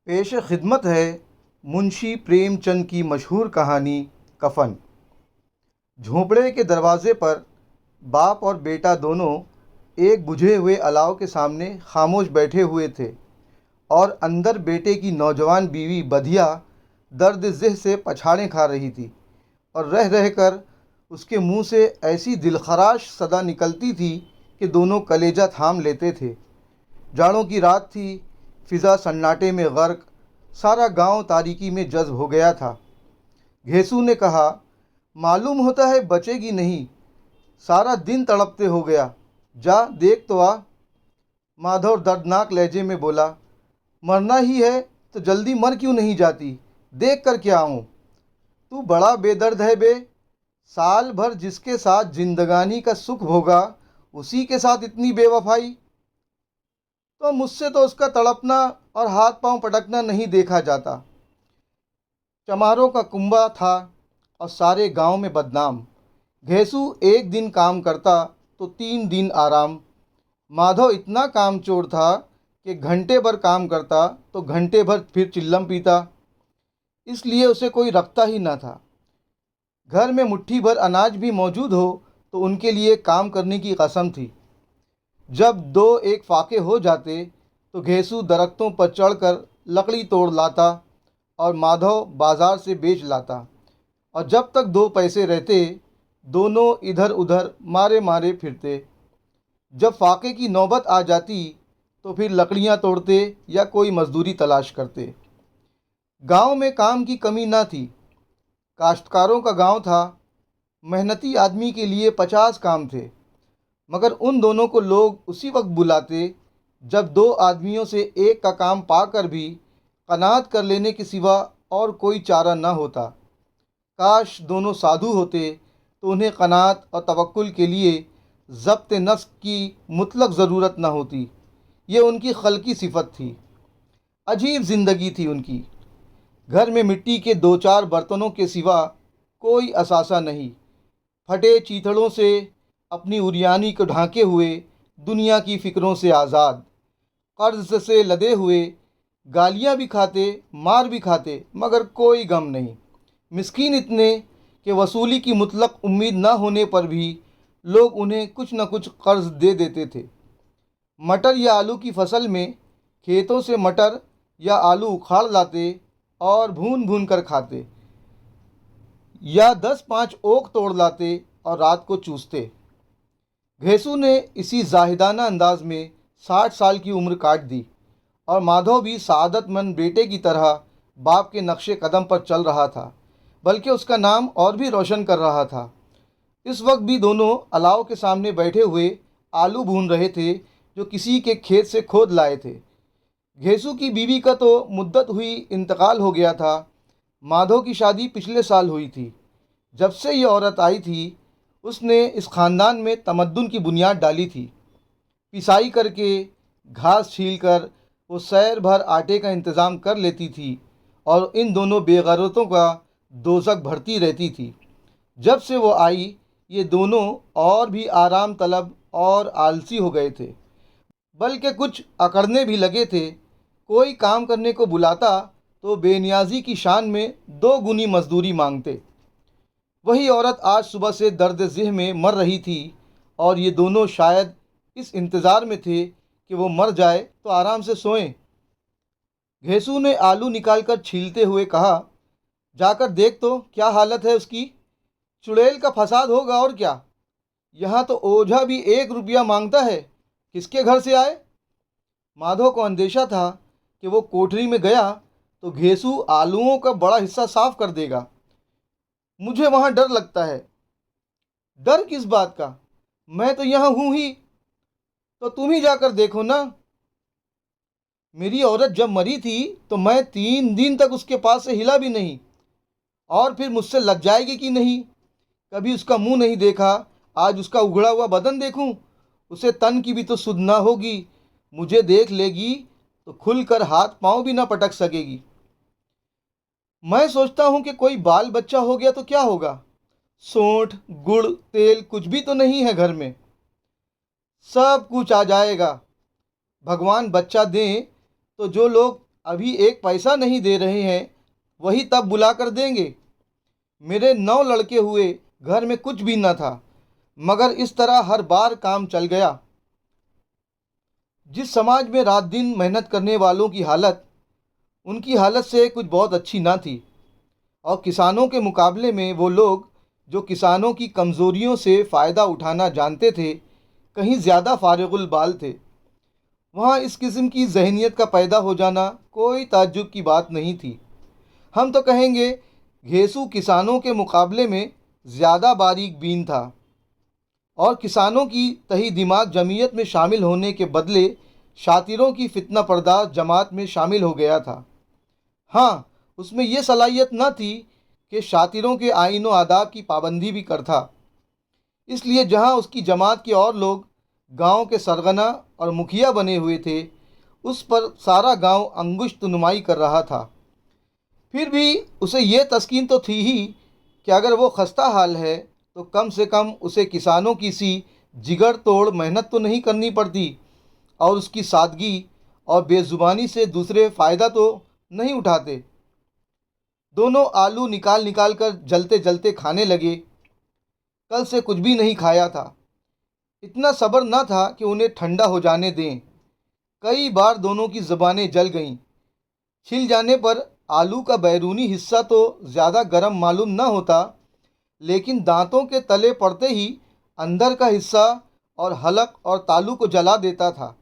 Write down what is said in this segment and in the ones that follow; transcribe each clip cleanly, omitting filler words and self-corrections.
पेश खिदमत है मुंशी प्रेमचंद की मशहूर कहानी कफन। झोंपड़े के दरवाजे पर बाप और बेटा दोनों एक बुझे हुए अलाव के सामने खामोश बैठे हुए थे और अंदर बेटे की नौजवान बीवी बधिया दर्द ज़ेह से पछाड़ें खा रही थी और रह रह कर उसके मुंह से ऐसी दिलखराश सदा निकलती थी कि दोनों कलेजा थाम लेते थे। जाड़ों की रात थी, फिज़ा सन्नाटे में गर्क, सारा गांव तारीकी में जज्ब हो गया था। घेसू ने कहा, मालूम होता है बचेगी नहीं, सारा दिन तड़पते हो गया, जा देख तो आ। माधव दर्दनाक लहजे में बोला, मरना ही है तो जल्दी मर क्यों नहीं जाती, देख कर क्या आऊँ। तू बड़ा बेदर्द है बे, साल भर जिसके साथ जिंदगानी का सुख भोगा उसी के साथ इतनी बेवफाई। तो मुझसे तो उसका तड़पना और हाथ पांव पटकना नहीं देखा जाता। चमारों का कुंबा था और सारे गांव में बदनाम। घेसू एक दिन काम करता तो 3 दिन आराम। माधव इतना कामचोर था कि घंटे भर काम करता तो घंटे भर फिर चिल्लम पीता, इसलिए उसे कोई रखता ही न था। घर में मुट्ठी भर अनाज भी मौजूद हो तो उनके लिए काम करने की कसम थी। जब दो एक फाके हो जाते तो घेसू दरख्तों पर चढ़कर लकड़ी तोड़ लाता और माधव बाजार से बेच लाता, और जब तक 2 पैसे रहते दोनों इधर उधर मारे मारे फिरते। जब फाके की नौबत आ जाती तो फिर लकड़ियां तोड़ते या कोई मजदूरी तलाश करते। गांव में काम की कमी न थी, काश्तकारों का गांव था। मेहनती आदमी के लिए 50 काम थे, मगर उन दोनों को लोग उसी वक्त बुलाते जब 2 आदमियों से एक का काम पाकर भी कनात कर लेने के सिवा और कोई चारा न होता। काश दोनों साधु होते तो उन्हें कनात और तवक्कुल के लिए ज़ब्त नफ्स की मुतलक ज़रूरत न होती। ये उनकी खल्की सिफत थी। अजीब ज़िंदगी थी उनकी। घर में मिट्टी के 2-4 बर्तनों के सिवा कोई असासा नहीं। फटे चीथड़ों से अपनी उरियानी को ढांके हुए, दुनिया की फ़िक्रों से आज़ाद, कर्ज से लदे हुए, गालियाँ भी खाते मार भी खाते मगर कोई गम नहीं। मिस्कीन इतने कि वसूली की मुतलक उम्मीद न होने पर भी लोग उन्हें कुछ न कुछ कर्ज दे देते थे। मटर या आलू की फसल में खेतों से मटर या आलू उखाड़ लाते और भून भून कर खाते, या 10-5 ओक तोड़ लाते और रात को चूसते। घेसू ने इसी जाहिदाना अंदाज में 60 साल की उम्र काट दी और माधव भी सआदतमंद बेटे की तरह बाप के नक्शे कदम पर चल रहा था, बल्कि उसका नाम और भी रोशन कर रहा था। इस वक्त भी दोनों अलाव के सामने बैठे हुए आलू भून रहे थे जो किसी के खेत से खोद लाए थे। घेसू की बीवी का तो मुद्दत हुई इंतकाल हो गया था। माधव की शादी पिछले साल हुई थी। जब से ये औरत आई थी उसने इस ख़ानदान में तमद्दुन की बुनियाद डाली थी। पिसाई करके, घास छील कर वो सैर भर आटे का इंतज़ाम कर लेती थी और इन दोनों बेगैरतों का दोज़ख भरती रहती थी। जब से वो आई ये दोनों और भी आराम तलब और आलसी हो गए थे, बल्कि कुछ अकड़ने भी लगे थे। कोई काम करने को बुलाता तो बेनियाजी की शान में 2 गुनी मजदूरी मांगते। वही औरत आज सुबह से दर्द ज़ेह में मर रही थी और ये दोनों शायद इस इंतज़ार में थे कि वो मर जाए तो आराम से सोएं। घेसू ने आलू निकालकर छीलते हुए कहा, जाकर देख तो क्या हालत है उसकी, चुड़ैल का फसाद होगा और क्या। यहाँ तो ओझा भी 1 रुपया मांगता है, किसके घर से आए। माधव को अंदेशा था कि वो कोठरी में गया तो घेसू आलूओं का बड़ा हिस्सा साफ कर देगा। मुझे वहाँ डर लगता है। डर किस बात का, मैं तो यहाँ हूँ ही। तो तुम ही जाकर देखो ना। मेरी औरत जब मरी थी तो मैं 3 दिन तक उसके पास से हिला भी नहीं, और फिर मुझसे लग जाएगी कि नहीं। कभी उसका मुंह नहीं देखा, आज उसका उघड़ा हुआ बदन देखूं। उसे तन की भी तो सुध ना होगी, मुझे देख लेगी तो खुलकर हाथ पांव भी ना पटक सकेगी। मैं सोचता हूँ कि कोई बाल बच्चा हो गया तो क्या होगा, सोंठ गुड़ तेल कुछ भी तो नहीं है घर में, सब कुछ आ जाएगा। भगवान बच्चा दें तो जो लोग अभी एक पैसा नहीं दे रहे हैं, वही तब बुला कर देंगे। मेरे 9 लड़के हुए, घर में कुछ भी न था, मगर इस तरह हर बार काम चल गया। जिस समाज में रात दिन मेहनत करने वालों की हालत उनकी हालत से कुछ बहुत अच्छी ना थी, और किसानों के मुकाबले में वो लोग जो किसानों की कमज़ोरियों से फ़ायदा उठाना जानते थे, कहीं ज़्यादा फारिगुल बाल थे। वहाँ इस किस्म की जहनीत का पैदा हो जाना कोई ताज्जुब की बात नहीं थी। हम तो कहेंगे घेसू किसानों के मुकाबले में ज़्यादा बारीक बीन था, और किसानों की तही दिमाग जमीयत में शामिल होने के बदले शातिरों की फितना पर्दार जमात में शामिल हो गया था। हाँ, उसमें यह सलाहियत न थी कि शातिरों के आईन व आदाब की पाबंदी भी करता। इसलिए जहाँ उसकी जमात के और लोग गांव के सरगना और मुखिया बने हुए थे, उस पर सारा गांव अंगुश्त नुमाई कर रहा था। फिर भी उसे ये तस्कीन तो थी ही कि अगर वो खस्ता हाल है तो कम से कम उसे किसानों की सी जिगर तोड़ मेहनत तो नहीं करनी पड़ती, और उसकी सादगी और बेज़ुबानी से दूसरे फ़ायदा तो नहीं उठाते। दोनों आलू निकाल निकाल कर जलते जलते खाने लगे। कल से कुछ भी नहीं खाया था। इतना सब्र न था कि उन्हें ठंडा हो जाने दें। कई बार दोनों की ज़बानें जल गईं। छिल जाने पर आलू का बैरूनी हिस्सा तो ज़्यादा गर्म मालूम न होता, लेकिन दांतों के तले पड़ते ही अंदर का हिस्सा और हलक और तालू को जला देता था।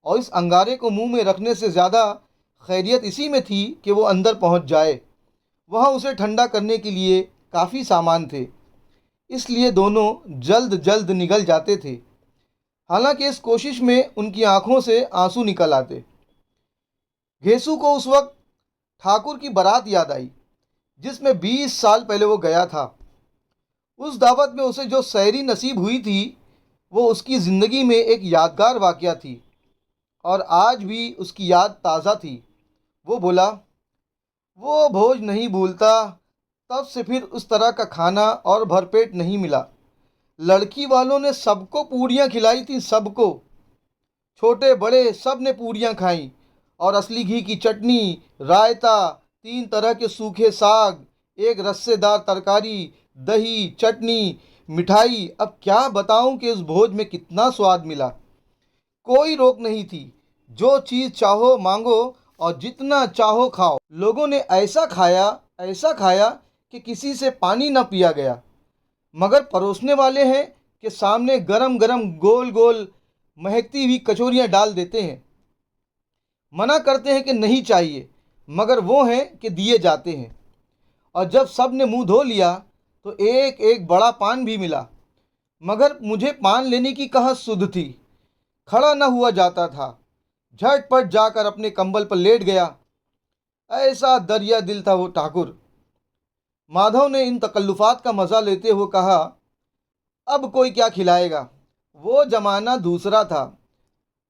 और इस अंगारे को मुंह में रखने से ज़्यादा खैरियत इसी में थी कि वो अंदर पहुंच जाए। वहाँ उसे ठंडा करने के लिए काफ़ी सामान थे, इसलिए दोनों जल्द जल्द निगल जाते थे। हालांकि इस कोशिश में उनकी आंखों से आंसू निकल आते। घेसू को उस वक्त ठाकुर की बारात याद आई, जिसमें 20 साल पहले वो गया था। उस दावत में उसे जो सैरी नसीब हुई थी, वो उसकी ज़िंदगी में एक यादगार वाक़या थी, और आज भी उसकी याद ताज़ा थी। वो बोला, वो भोज नहीं भूलता, तब से फिर उस तरह का खाना और भरपेट नहीं मिला। लड़की वालों ने सबको पूड़ियाँ खिलाई थी, सबको, छोटे बड़े सब ने पूड़ियाँ खाईं, और असली घी की चटनी, रायता, 3 तरह के सूखे साग, एक रस्सेदार तरकारी, दही, चटनी, मिठाई। अब क्या बताऊं कि उस भोज में कितना स्वाद मिला। कोई रोक नहीं थी, जो चीज़ चाहो मांगो और जितना चाहो खाओ। लोगों ने ऐसा खाया कि किसी से पानी न पिया गया। मगर परोसने वाले हैं कि सामने गरम गरम गोल गोल महकती हुई कचौरियाँ डाल देते हैं। मना करते हैं कि नहीं चाहिए, मगर वो हैं कि दिए जाते हैं। और जब सब ने मुंह धो लिया तो एक एक बड़ा पान भी मिला, मगर मुझे पान लेने की कहाँ सुध थी। खड़ा न हुआ जाता था। झटपट जाकर अपने कंबल पर लेट गया। ऐसा दरिया दिल था वो ठाकुर। माधव ने इन तकल्लुफ़ात का मज़ा लेते हुए कहा, अब कोई क्या खिलाएगा, वो ज़माना दूसरा था।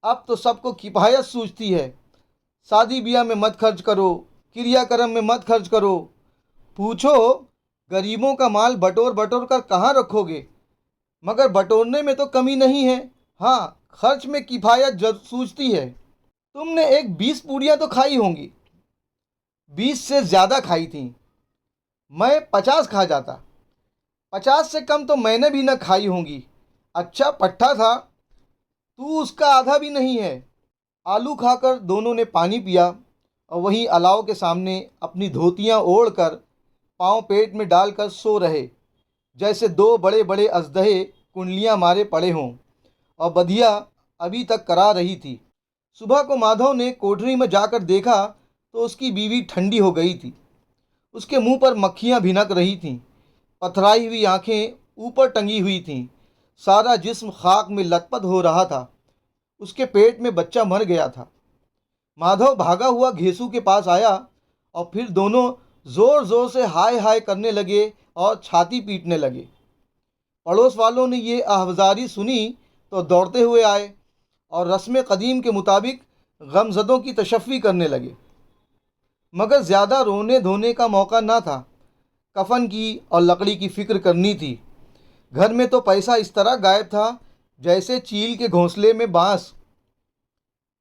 अब तो सबको किफ़ायत सूझती है। शादी ब्याह में मत खर्च करो, क्रियाक्रम में मत खर्च करो। पूछो गरीबों का माल बटोर बटोर कर कहाँ रखोगे, मगर बटोरने में तो कमी नहीं है। हाँ, खर्च में किफ़ायत जब सूझती है। तुमने एक 20 पूड़ियाँ तो खाई होंगी। 20 से ज़्यादा खाई थी। मैं 50 खा जाता। 50 से कम तो मैंने भी न खाई होंगी। अच्छा पट्ठा था, तू उसका आधा भी नहीं है। आलू खाकर दोनों ने पानी पिया, और वहीं अलाव के सामने अपनी धोतियाँ ओढ़कर पाँव पेट में डालकर सो रहे, जैसे 2 बड़े बड़े अजदहे कुंडलियाँ मारे पड़े हों। और बधिया अभी तक करा रही थी। सुबह को माधव ने कोठरी में जाकर देखा तो उसकी बीवी ठंडी हो गई थी। उसके मुंह पर मक्खियाँ भिनक रही थीं। पथराई हुई आंखें ऊपर टंगी हुई थीं। सारा जिस्म खाक में लथपथ हो रहा था। उसके पेट में बच्चा मर गया था। माधव भागा हुआ घेसू के पास आया, और फिर दोनों ज़ोर ज़ोर से हाय हाय करने लगे और छाती पीटने लगे। पड़ोस वालों ने ये आहवजारी सुनी तो दौड़ते हुए आए, और रस्म कदीम के मुताबिक गमज़दों की तशफ़ी करने लगे। मगर ज़्यादा रोने धोने का मौका ना था। कफन की और लकड़ी की फ़िक्र करनी थी। घर में तो पैसा इस तरह गायब था जैसे चील के घोंसले में बाँस।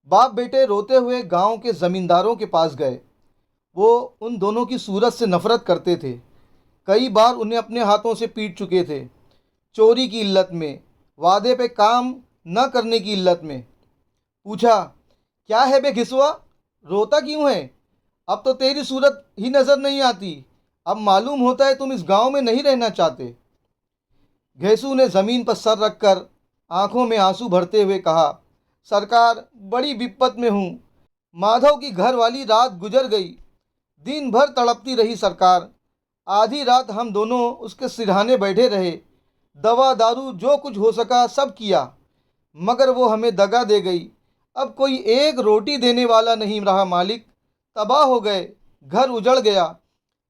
बाप बेटे रोते हुए गांव के ज़मींदारों के पास गए। वो उन दोनों की सूरत से नफरत करते थे। कई बार उन्हें अपने हाथों से पीट चुके थे। चोरी की इल्लत में, वादे पे काम न करने की इल्लत में। पूछा, क्या है बे घिसुआ, रोता क्यों है? अब तो तेरी सूरत ही नज़र नहीं आती। अब मालूम होता है तुम इस गांव में नहीं रहना चाहते। घेसू ने ज़मीन पर सर रखकर आंखों में आंसू भरते हुए कहा, सरकार, बड़ी विपत में हूँ। माधव की घरवाली रात गुजर गई। दिन भर तड़पती रही सरकार। आधी रात हम दोनों उसके सिरहाने बैठे रहे। दवा दारू जो कुछ हो सका सब किया, मगर वो हमें दगा दे गई। अब कोई एक रोटी देने वाला नहीं रहा मालिक। तबाह हो गए, घर उजड़ गया।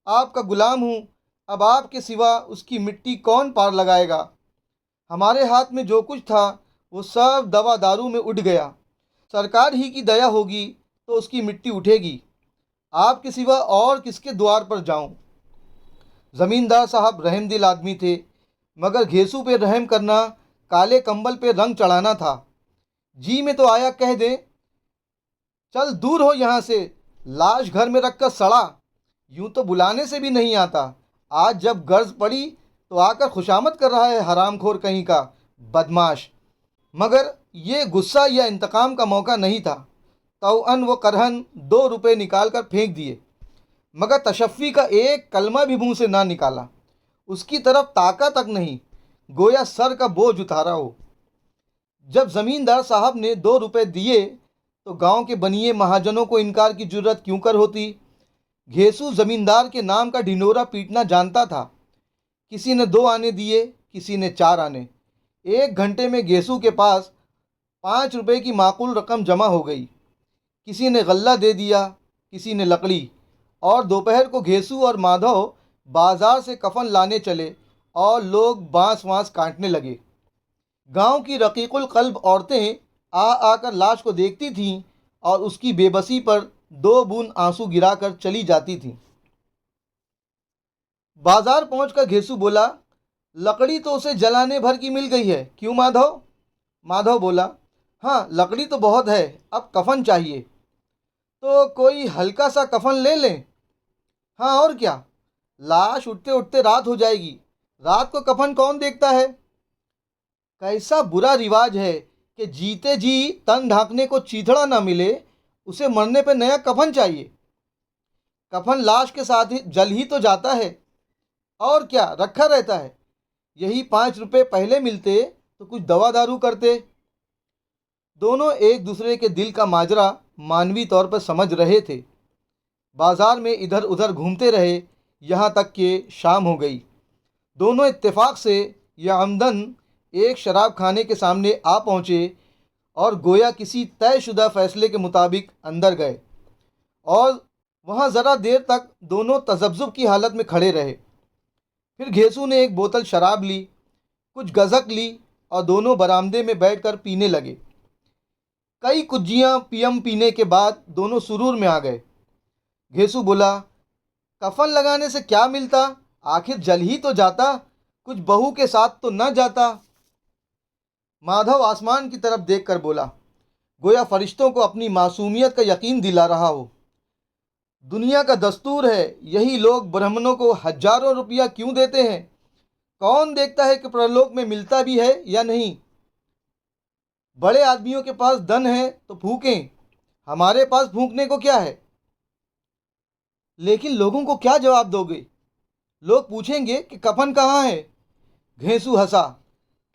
आपका गुलाम हूँ। अब आपके सिवा उसकी मिट्टी कौन पार लगाएगा? हमारे हाथ में जो कुछ था वो सब दवा दारू में उड़ गया। सरकार ही की दया होगी तो उसकी मिट्टी उठेगी। आपके सिवा और किसके द्वार पर जाऊं? ज़मींदार साहब रहमदिल आदमी थे, मगर घेसू पे रहम करना काले कंबल पे रंग चढ़ाना था। जी में तो आया कह दें, चल दूर हो यहाँ से, लाश घर में रखकर सड़ा। यूं तो बुलाने से भी नहीं आता। आज जब गर्ज पड़ी तो आकर खुशामद कर रहा है, हरामखोर कहीं का बदमाश। मगर ये गुस्सा या इंतकाम का मौका नहीं था। तौअन वो करहन 2 रुपए निकाल कर फेंक दिए, मगर तशफ़ी का एक कलमा भी मुंह से ना निकाला। उसकी तरफ ताका तक नहीं, गोया सर का बोझ उतारा हो। जब ज़मींदार साहब ने 2 रुपए दिए तो गांव के बनिए महाजनों को इनकार की जरूरत क्यों कर होती? घेसू ज़मींदार के नाम का ढिंडोरा पीटना जानता था। किसी ने 2 आने दिए, किसी ने 4 आने। 1 घंटे में घेसू के पास 5 रुपए की माकूल रकम जमा हो गई। किसी ने गल्ला दे दिया, किसी ने लकड़ी। और दोपहर को घेसू और माधव बाजार से कफन लाने चले और लोग बांस वांस काटने लगे। गांव की रकीकुल कल्ब औरतें आ आकर लाश को देखती थीं और उसकी बेबसी पर 2 बूंद आंसू गिराकर चली जाती थीं। बाजार पहुंचकर घेसू बोला, लकड़ी तो उसे जलाने भर की मिल गई है, क्यों माधव? माधव बोला, हाँ लकड़ी तो बहुत है, अब कफन चाहिए। तो कोई हल्का सा कफन ले लें। हाँ और क्या, लाश उठते उठते रात हो जाएगी। रात को कफन कौन देखता है? कैसा बुरा रिवाज है कि जीते जी तन ढांकने को चीथड़ा ना मिले, उसे मरने पर नया कफन चाहिए। कफन लाश के साथ ही जल ही तो जाता है, और क्या रखा रहता है। यही 5 रुपए पहले मिलते तो कुछ दवा दारू करते। दोनों एक दूसरे के दिल का माजरा मानवी तौर पर समझ रहे थे। बाजार में इधर उधर घूमते रहे, यहाँ तक कि शाम हो गई। दोनों इत्तेफाक से या आमदन एक शराब खाने के सामने आ पहुँचे और गोया किसी तयशुदा फैसले के मुताबिक अंदर गए और वहाँ ज़रा देर तक दोनों तजब्जुब की हालत में खड़े रहे। फिर घेसू ने एक बोतल शराब ली, कुछ गज़क ली और दोनों बरामदे में बैठकर पीने लगे। कई कुज्जियाँ पियम पीने के बाद दोनों सुरूर में आ गए। घेसू बोला, कफन लगाने से क्या मिलता? आखिर जल ही तो जाता, कुछ बहू के साथ तो न जाता। माधव आसमान की तरफ देखकर बोला, गोया फरिश्तों को अपनी मासूमियत का यकीन दिला रहा हो। दुनिया का दस्तूर है, यही लोग ब्राह्मणों को हजारों रुपया क्यों देते हैं? कौन देखता है कि परलोक में मिलता भी है या नहीं? बड़े आदमियों के पास धन है तो फूकें, हमारे पास फूकने को क्या है? लेकिन लोगों को क्या जवाब दोगे? लोग पूछेंगे कि कफन कहाँ है। घेसू हंसा,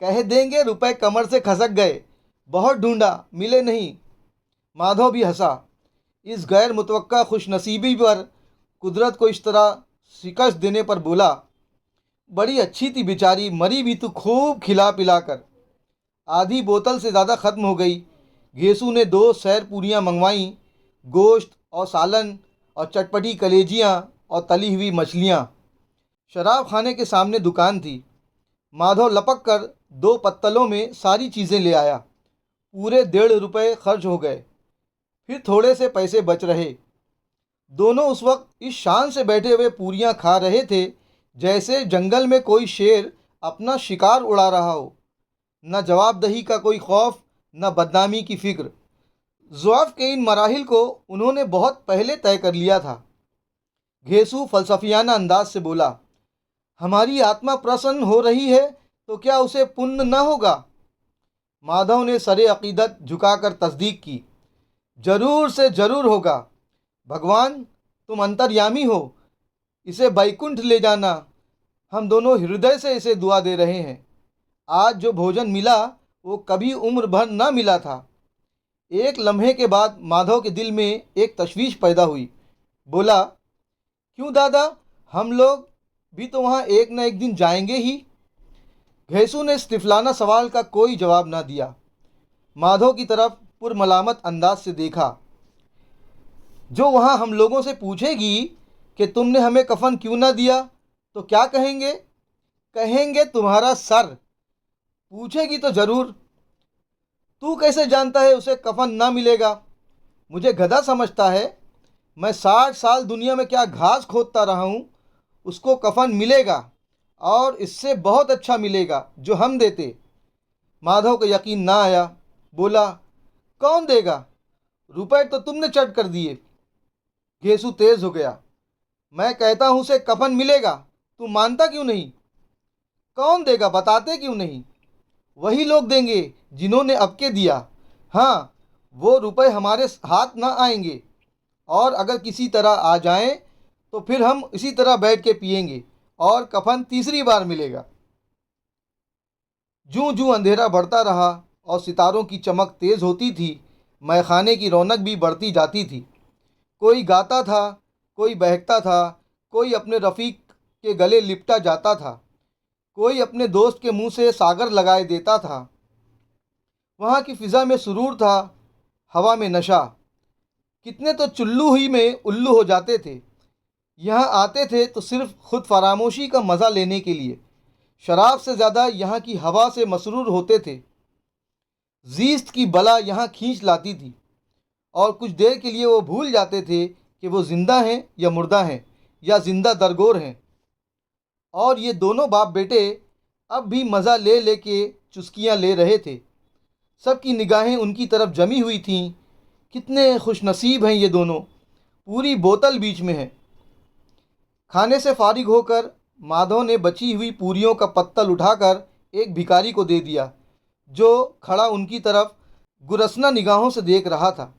कह देंगे रुपए कमर से खसक गए, बहुत ढूंढा मिले नहीं। माधव भी हंसा। इस गैर मुतवक्का खुशनसीबी पर कुदरत को इस तरह शिकस्त देने पर बोला, बड़ी अच्छी थी बेचारी, मरी भी तो खूब खिला पिला कर। आधी बोतल से ज़्यादा ख़त्म हो गई। घेसू ने 2 सैर पूरियाँ मंगवाईं, गोश्त और सालन और चटपटी कलेजियाँ और तली हुई मछलियाँ। शराब खाने के सामने दुकान थी। माधव लपक कर 2 पत्तलों में सारी चीज़ें ले आया। पूरे 1.5 रुपए खर्च हो गए। फिर थोड़े से पैसे बच रहे। दोनों उस वक्त इस शान से बैठे हुए पूरियां खा रहे थे जैसे जंगल में कोई शेर अपना शिकार उड़ा रहा हो। न जवाबदही का कोई खौफ, न बदनामी की फिक्र। ज़ौफ़ के इन मराहिल को उन्होंने बहुत पहले तय कर लिया था। घेसू फ़लसफ़ियाना अंदाज से बोला, हमारी आत्मा प्रसन्न हो रही है तो क्या उसे पुण्य न होगा? माधव ने सरे अकीदत झुकाकर तस्दीक की, जरूर से जरूर होगा। भगवान, तुम अंतर्यामी हो, इसे बैकुंठ ले जाना। हम दोनों हृदय से इसे दुआ दे रहे हैं। आज जो भोजन मिला वो कभी उम्र भर न मिला था। एक लम्हे के बाद माधव के दिल में एक तशवीश पैदा हुई। बोला, क्यों दादा, हम लोग भी तो वहाँ एक न एक दिन जाएंगे ही। घेसू ने इस तिफलाना सवाल का कोई जवाब न दिया। माधव की तरफ पुरमलामत अंदाज से देखा। जो वहाँ हम लोगों से पूछेगी कि तुमने हमें कफन क्यों ना दिया तो क्या कहेंगे? कहेंगे तुम्हारा सर। पूछेगी तो ज़रूर, तू कैसे जानता है उसे कफन ना मिलेगा? मुझे गधा समझता है? मैं 60 साल दुनिया में क्या घास खोदता रहा हूँ। उसको कफन मिलेगा और इससे बहुत अच्छा मिलेगा जो हम देते। माधव को यकीन ना आया। बोला, कौन देगा? रुपए तो तुमने चट कर दिए। घेसू तेज हो गया। मैं कहता हूँ उसे कफन मिलेगा, तू मानता क्यों नहीं? कौन देगा, बताते क्यों नहीं? वही लोग देंगे जिन्होंने अब के दिया। हाँ, वो रुपए हमारे हाथ ना आएंगे, और अगर किसी तरह आ जाएं तो फिर हम इसी तरह बैठ के पिएंगे और कफन तीसरी बार मिलेगा। जूं जूं अंधेरा बढ़ता रहा और सितारों की चमक तेज होती थी, मैखाने की रौनक भी बढ़ती जाती थी। कोई गाता था, कोई बहकता था, कोई अपने रफ़ीक के गले लिपटा जाता था, कोई अपने दोस्त के मुंह से सागर लगाए देता था। वहाँ की फ़िज़ा में सुरूर था, हवा में नशा। कितने तो चुल्लू ही में उल्लू हो जाते थे। यहाँ आते थे तो सिर्फ खुद फरामोशी का मज़ा लेने के लिए। शराब से ज़्यादा यहाँ की हवा से मसरूर होते थे। ज़ीस्त की बला यहाँ खींच लाती थी और कुछ देर के लिए वो भूल जाते थे कि वो ज़िंदा हैं या मुर्दा हैं या ज़िंदा दरगोर हैं। और ये दोनों बाप बेटे अब भी मज़ा ले ले के चुस्कियाँ ले रहे थे। सबकी निगाहें उनकी तरफ जमी हुई थीं। कितने खुशनसीब हैं ये दोनों, पूरी बोतल बीच में है। खाने से फारिग होकर माधव ने बची हुई पूरियों का पत्तल उठाकर एक भिखारी को दे दिया, जो खड़ा उनकी तरफ गुरसना निगाहों से देख रहा था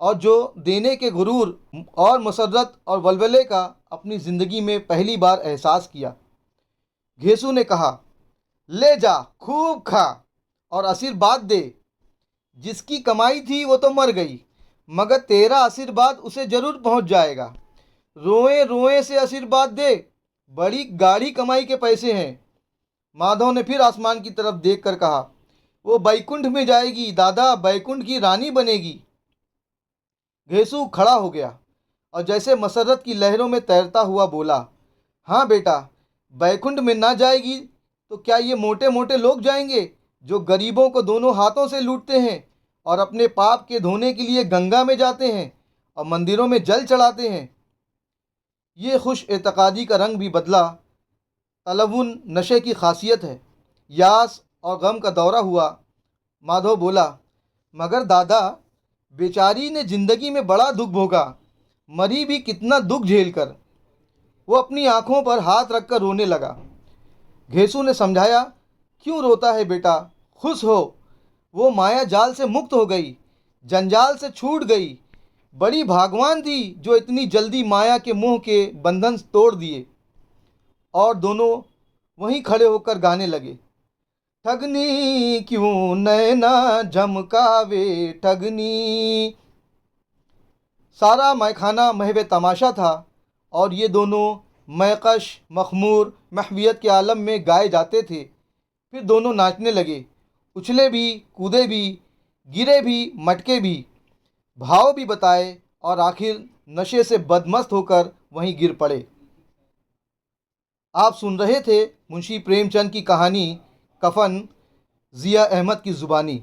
और जो देने के गुरूर और मसरत और वलवले का अपनी ज़िंदगी में पहली बार एहसास किया। घेसू ने कहा, ले जा, खूब खा और आशीर्वाद दे। जिसकी कमाई थी वो तो मर गई, मगर तेरा आशीर्वाद उसे जरूर पहुंच जाएगा। रोए रोए से आशीर्वाद दे, बड़ी गाढ़ी कमाई के पैसे हैं। माधव ने फिर आसमान की तरफ देखकर कहा, वो बैकुंठ में जाएगी दादा, बैकुंठ की रानी बनेगी। घेसू खड़ा हो गया और जैसे मसरत की लहरों में तैरता हुआ बोला, हाँ बेटा, बैकुंठ में ना जाएगी तो क्या ये मोटे मोटे लोग जाएंगे जो गरीबों को दोनों हाथों से लूटते हैं और अपने पाप के धोने के लिए गंगा में जाते हैं और मंदिरों में जल चढ़ाते हैं। ये खुश एतकादी का रंग भी बदला। तलवुन नशे की खासियत है। यास और गम का दौरा हुआ। माधव बोला, मगर दादा, बेचारी ने जिंदगी में बड़ा दुख भोगा, मरी भी कितना दुख झेलकर। वो अपनी आंखों पर हाथ रखकर रोने लगा। घेसू ने समझाया, क्यों रोता है बेटा, खुश हो। वो माया जाल से मुक्त हो गई, जंजाल से छूट गई। बड़ी भागवान थी जो इतनी जल्दी माया के मोह के बंधन तोड़ दिए। और दोनों वहीं खड़े होकर गाने लगे, ठगनी क्यों नैना झमकावे ठगनी। सारा मैखाना महवे तमाशा था और ये दोनों मैकश मखमूर महवियत के आलम में गाए जाते थे। फिर दोनों नाचने लगे, उछले भी, कूदे भी, गिरे भी, मटके भी, भाव भी बताए और आखिर नशे से बदमस्त होकर वहीं गिर पड़े। आप सुन रहे थे मुंशी प्रेमचंद की कहानी कफन, ज़िया अहमद की ज़ुबानी।